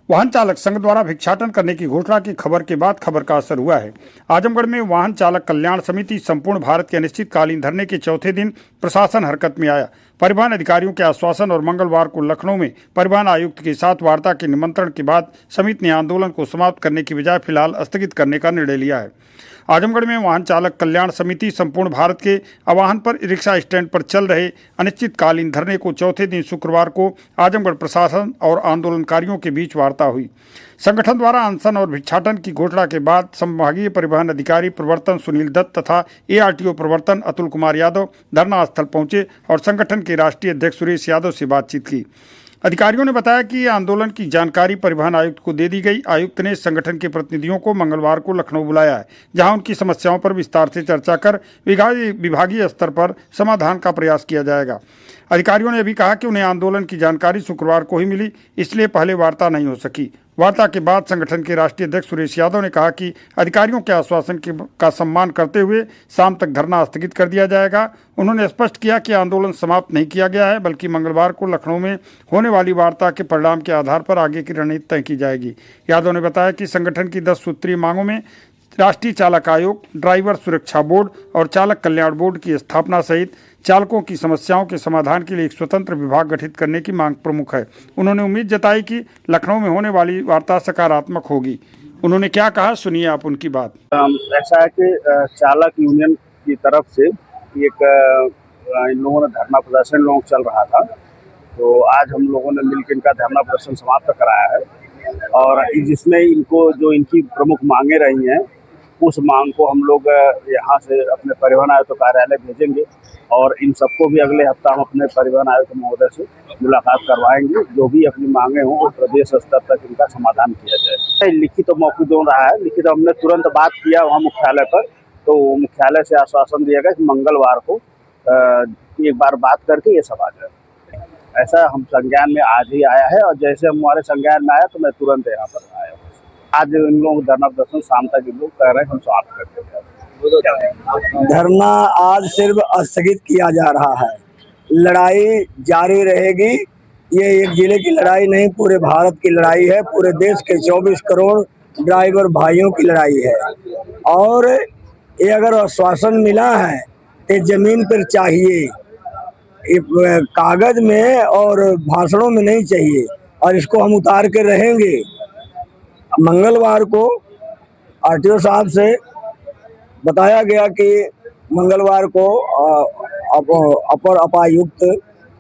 वाहन चालक संघ द्वारा भिक्षाटन करने की घोषणा की खबर के बाद खबर का असर हुआ है। आजमगढ़ में वाहन चालक कल्याण समिति संपूर्ण भारत के अनिश्चितकालीन धरने के चौथे दिन प्रशासन हरकत में आया। परिवहन अधिकारियों के आश्वासन और मंगलवार को लखनऊ में परिवहन आयुक्त के साथ वार्ता के निमंत्रण के बाद समिति ने आंदोलन को समाप्त करने की बजाय फिलहाल स्थगित करने का निर्णय लिया है। आजमगढ़ में वाहन चालक कल्याण समिति संपूर्ण भारत के आह्वान पर रिक्शा स्टैंड पर चल रहे अनिश्चितकालीन धरने को चौथे दिन शुक्रवार को आजमगढ़ प्रशासन और आंदोलनकारियों के बीच वार्ता हुई। संगठन द्वारा अनशन और भिक्षाटन की घोषणा के बाद संभागीय परिवहन अधिकारी प्रवर्तन सुनील दत्त तथा एआरटीओ प्रवर्तन अतुल कुमार यादव धरना स्थल पहुंचे और संगठन के राष्ट्रीय अध्यक्ष सुरेश यादव से बातचीत की। अधिकारियों ने बताया कि आंदोलन की जानकारी परिवहन आयुक्त को दे दी गई। आयुक्त ने संगठन के प्रतिनिधियों को मंगलवार को लखनऊ बुलाया है, जहां उनकी समस्याओं पर विस्तार से चर्चा कर विभागीय स्तर पर समाधान का प्रयास किया जाएगा। अधिकारियों ने भी कहा कि उन्हें आंदोलन की जानकारी शुक्रवार को ही मिली, इसलिए पहले वार्ता नहीं हो सकी। वार्ता के बाद संगठन के राष्ट्रीय अध्यक्ष सुरेश यादव ने कहा कि अधिकारियों के आश्वासन का सम्मान करते हुए शाम तक धरना स्थगित कर दिया जाएगा। उन्होंने स्पष्ट किया कि आंदोलन समाप्त नहीं किया गया है, बल्कि मंगलवार को लखनऊ में होने वाली वार्ता के परिणाम के आधार पर आगे की रणनीति तय की जाएगी। यादव ने बताया कि संगठन की 10 सूत्रीय मांगों में राष्ट्रीय चालक आयोग, ड्राइवर सुरक्षा बोर्ड और चालक कल्याण बोर्ड की स्थापना सहित चालकों की समस्याओं के समाधान के लिए एक स्वतंत्र विभाग गठित करने की मांग प्रमुख है। उन्होंने उम्मीद जताई कि लखनऊ में होने वाली वार्ता सकारात्मक होगी। उन्होंने क्या कहा, सुनिए आप उनकी बात। ऐसा है कि चालक यूनियन की तरफ से एक इन लोगों ने धरना प्रदर्शन लोग चल रहा था, तो आज हम लोगों ने मिलकर इनका धरना प्रदर्शन समाप्त कराया है और जिसमें इनको जो इनकी प्रमुख मांगे रही हैं उस मांग को हम लोग यहाँ से अपने परिवहन आयुक्त कार्यालय भेजेंगे और इन सबको भी अगले हफ्ता हम अपने परिवहन आयुक्त महोदय से मुलाकात करवाएंगे। जो भी अपनी मांगे हों वो प्रदेश स्तर तक इनका समाधान किया जाए। लिखित तो मौखिक हो रहा है, लिखित हमने तुरंत बात किया वहाँ मुख्यालय पर, तो मुख्यालय से आश्वासन दिया गया कि मंगलवार को एक बार बात करके ये सब आ जाए। ऐसा हम संज्ञान में आज ही आया है और जैसे हमारे संज्ञान में आया तो मैं तुरंत यहाँ पर आया। आज इन लोगों का धरना प्रदर्शन शाम तक इन लोग कह रहे हैं हम समाप्त कर देंगे। धरना आज सिर्फ स्थगित किया जा रहा है, लड़ाई जारी रहेगी। ये एक जिले की लड़ाई नहीं, पूरे भारत की लड़ाई है, पूरे देश के 24 करोड़ ड्राइवर भाइयों की लड़ाई है। और ये अगर आश्वासन मिला है तो जमीन पर चाहिए, कागज में और भाषणों में नहीं चाहिए, और इसको हम उतार के रहेंगे। मंगलवार को आरटीओ साहब से बताया गया कि मंगलवार को अपर उपायुक्त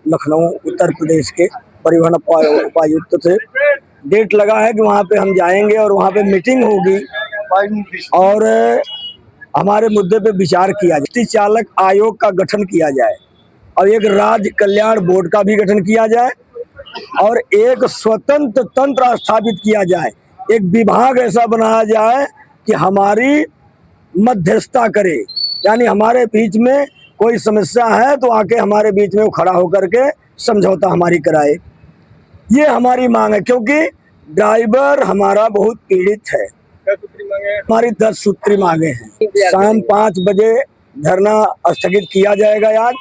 लखनऊ उत्तर प्रदेश के परिवहन उपायुक्त से डेट लगा है कि वहाँ पे हम जाएंगे और वहाँ पे मीटिंग होगी और हमारे मुद्दे पे विचार किया जाए। चालक आयोग का गठन किया जाए और एक राज्य कल्याण बोर्ड का भी गठन किया जाए और एक स्वतंत्र तंत्र स्थापित किया जाए। एक विभाग ऐसा बनाया जाए कि हमारी मध्यस्थता करे, यानी हमारे बीच में कोई समस्या है तो आके हमारे बीच में वो खड़ा होकर के समझौता हमारी कराए। ये हमारी मांग है, क्योंकि ड्राइवर हमारा बहुत पीड़ित है। हमारी 10 सूत्री मांगे हैं। शाम 5 बजे धरना स्थगित किया जाएगा आज,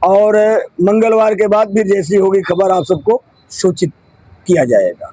और मंगलवार के बाद भी जैसी होगी खबर आप सबको सूचित किया जाएगा।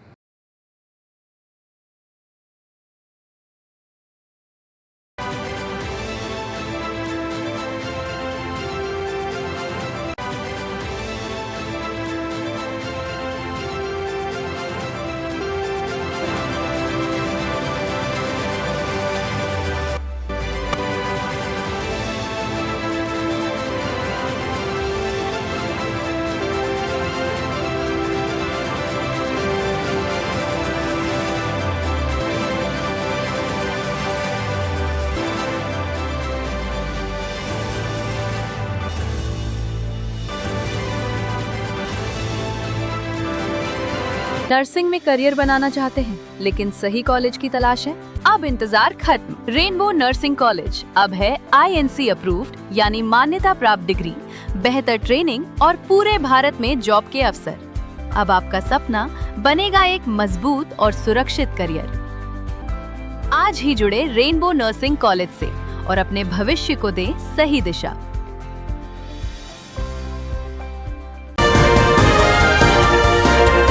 नर्सिंग में करियर बनाना चाहते हैं लेकिन सही कॉलेज की तलाश है? अब इंतजार खत्म। रेनबो नर्सिंग कॉलेज अब है INC अप्रूव्ड, यानी मान्यता प्राप्त डिग्री, बेहतर ट्रेनिंग और पूरे भारत में जॉब के अवसर। अब आपका सपना बनेगा एक मजबूत और सुरक्षित करियर। आज ही जुड़े रेनबो नर्सिंग कॉलेज से और अपने भविष्य को दें सही दिशा।